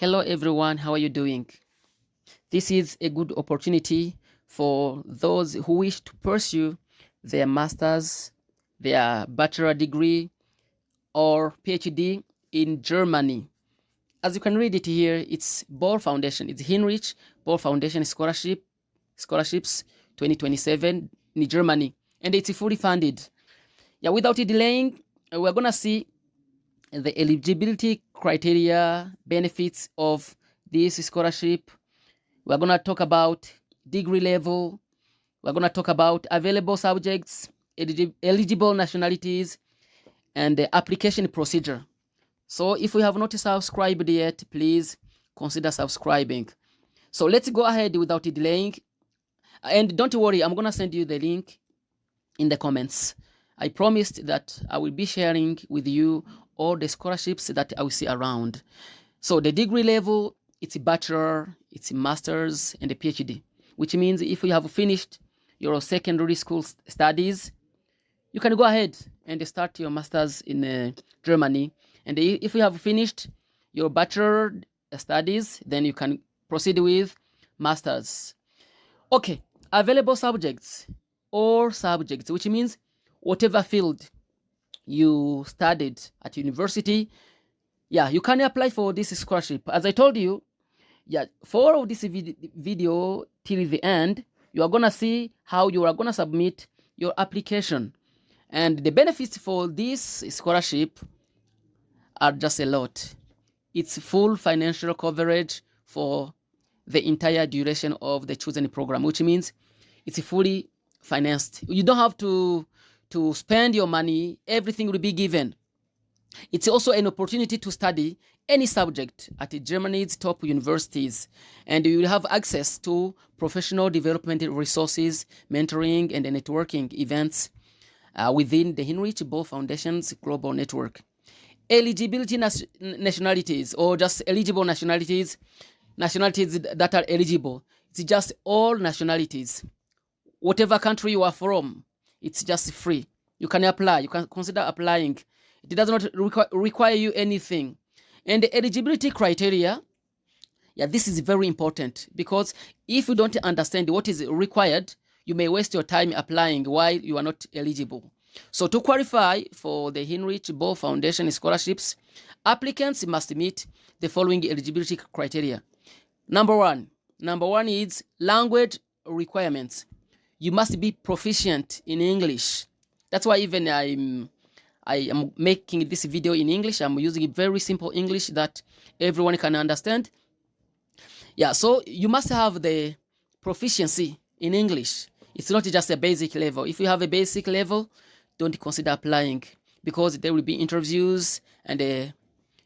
Hello everyone, how are you doing? This is a good opportunity for those who wish to pursue their master's, their bachelor degree, or PhD in Germany. As you can read it here, it's Bohr Foundation. It's Heinrich Bohr Foundation Scholarships 2027 in Germany, and it's fully funded. Yeah, without delaying, we're gonna see the eligibility criteria, benefits of this scholarship. We're going to talk about degree level. We're going to talk about available subjects, eligible nationalities, and the application procedure. So if you have not subscribed yet, please consider subscribing. So let's go ahead without delaying. And don't worry, I'm going to send you the link in the comments. I promised that I will be sharing with you all the scholarships that I will see around. So the degree level, it's a bachelor, it's a master's, and a PhD, which means if you have finished your secondary school studies, you can go ahead and start your master's in Germany. And if you have finished your bachelor studies, then you can proceed with master's. Okay, available subjects or subjects, which means whatever field you studied at university, yeah, you can apply for this scholarship. As I told you, yeah, follow this video till the end. You are gonna see how you are gonna submit your application, and the benefits for this scholarship are just a lot. It's full financial coverage for the entire duration of the chosen program, which means it's fully financed. You don't have to spend your money. Everything will be given. It's also an opportunity to study any subject at Germany's top universities, and you will have access to professional development resources, mentoring, and networking events within the Heinrich Boll Foundation's global network. Eligibility nationalities, or just eligible nationalities that are eligible. It's just all nationalities. Whatever country you are from, it's just free. You can apply. You can consider applying. It does not require you anything. And the eligibility criteria, yeah, this is very important, because if you don't understand what is required, you may waste your time applying while you are not eligible. So to qualify for the Heinrich Boll Foundation scholarships, applicants must meet the following eligibility criteria. Number one is language requirements. You must be proficient in English. That's why even I am making this video in English. I'm using very simple English that everyone can understand. Yeah, so you must have the proficiency in English. It's not just a basic level. If you have a basic level, don't consider applying, because there will be interviews and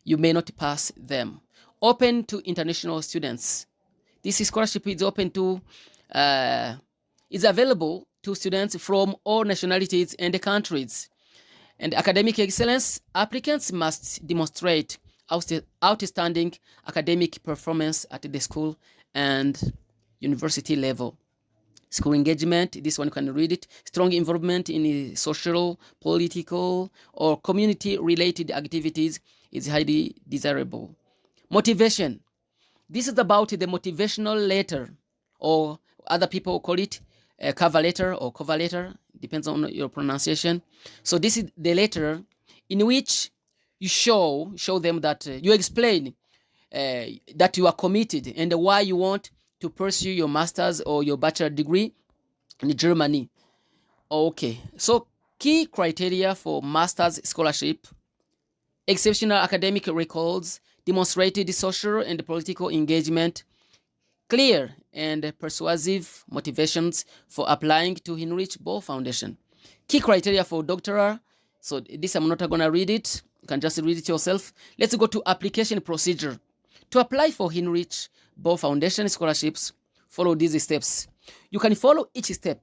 you may not pass them. Open to international students. This scholarship is open to, is available to students from all nationalities and countries. And academic excellence, applicants must demonstrate outstanding academic performance at the school and university level. School engagement, this one you can read it. Strong involvement in social, political, or community-related activities is highly desirable. Motivation. This is about the motivational letter, or other people call it a cover letter or cover letter, depends on your pronunciation. So this is the letter in which you show them that you explain that you are committed and why you want to pursue your master's or your bachelor degree in Germany. Okay, so key criteria for master's scholarship: exceptional academic records, demonstrated social and political engagement, clear and persuasive motivations for applying to Heinrich Boll Foundation. Key criteria for doctoral. So this I'm not going to read it. You can just read it yourself. Let's go to application procedure. To apply for Heinrich Boll Foundation scholarships, follow these steps. You can follow each step,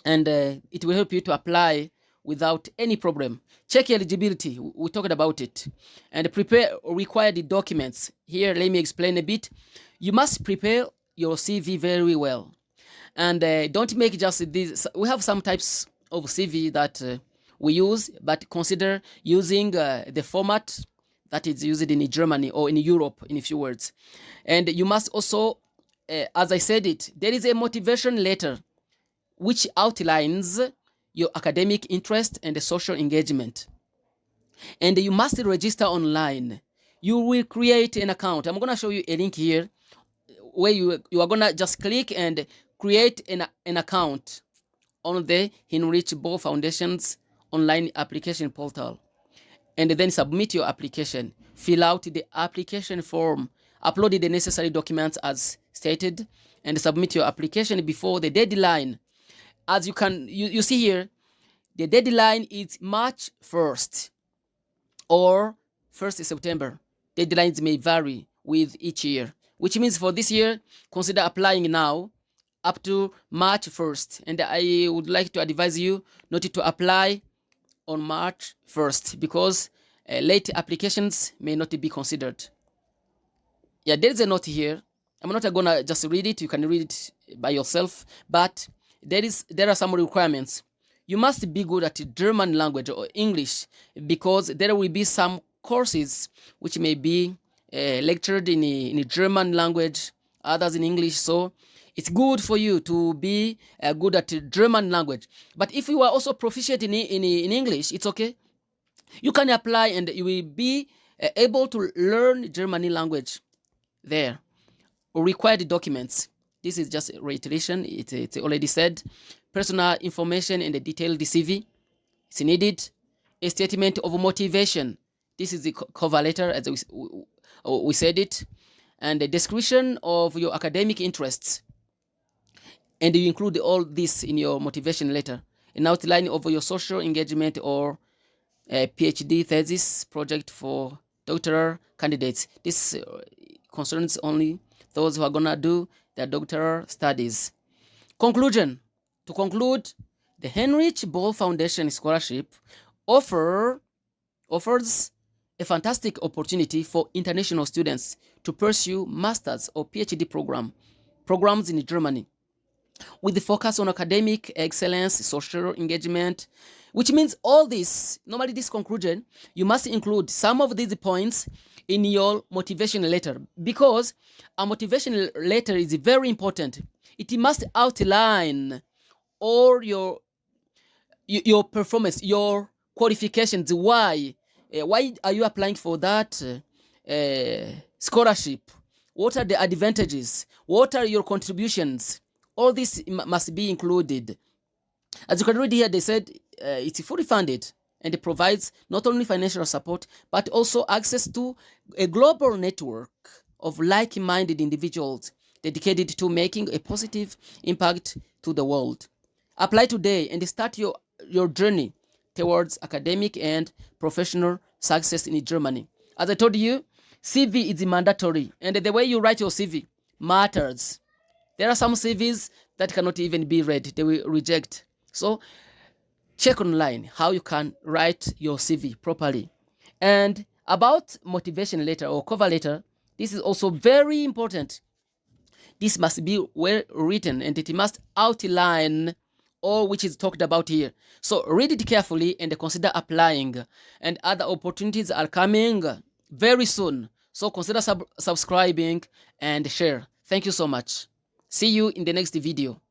and it will help you to apply without any problem. Check eligibility. We talked about it. And prepare required documents. Here, let me explain a bit. You must prepare your CV very well. And don't make just this. We have some types of CV that we use, but consider using the format that is used in Germany or in Europe, in a few words. And you must also, as I said it, there is a motivation letter which outlines your academic interest and the social engagement. And you must register online. You will create an account. I'm going to show you a link here where you are going to just click and create an account on the Heinrich Böll Foundation's online application portal. And then submit your application. Fill out the application form. Upload the necessary documents as stated and submit your application before the deadline. As you see here, the deadline is March 1st or 1st September. Deadlines may vary with each year, which means for this year, consider applying now up to March 1st. And I would like to advise you not to apply on March 1st because late applications may not be considered. Yeah, there is a note here. I'm not gonna just read it. You can read it by yourself, but there are some requirements. You must be good at German language or English because there will be some courses which may be lectured in German language, others in English. So it's good for you to be good at German language. But if you are also proficient in English, it's okay. You can apply and you will be able to learn German language there. Required documents. This is just a reiteration. It's already said. Personal information and a detailed CV. It's needed. A statement of motivation. This is the cover letter as we said it. And a description of your academic interests. And you include all this in your motivation letter. An outline of your social engagement or a PhD thesis project for doctoral candidates. This concerns only those who are gonna do their doctoral studies. Conclusion. To conclude, the Heinrich Böll Foundation Scholarship offers a fantastic opportunity for international students to pursue master's or PhD programs in Germany, with the focus on academic excellence, social engagement, which means all this, normally this conclusion, you must include some of these points in your motivation letter, because a motivation letter is very important. It must outline all your performance, your qualifications. Why are you applying for that scholarship? What are the advantages? What are your contributions? All this must be included. As you can read here, they said it's fully funded and it provides not only financial support, but also access to a global network of like-minded individuals dedicated to making a positive impact to the world. Apply today and start your journey towards academic and professional success in Germany. As I told you, CV is mandatory, and the way you write your CV matters. There are some CVs that cannot even be read. They will reject. So check online how you can write your CV properly. And about motivation letter or cover letter, this is also very important. This must be well written and it must outline all which is talked about here. So read it carefully and consider applying. And other opportunities are coming very soon. So consider subscribing and share. Thank you so much. See you in the next video.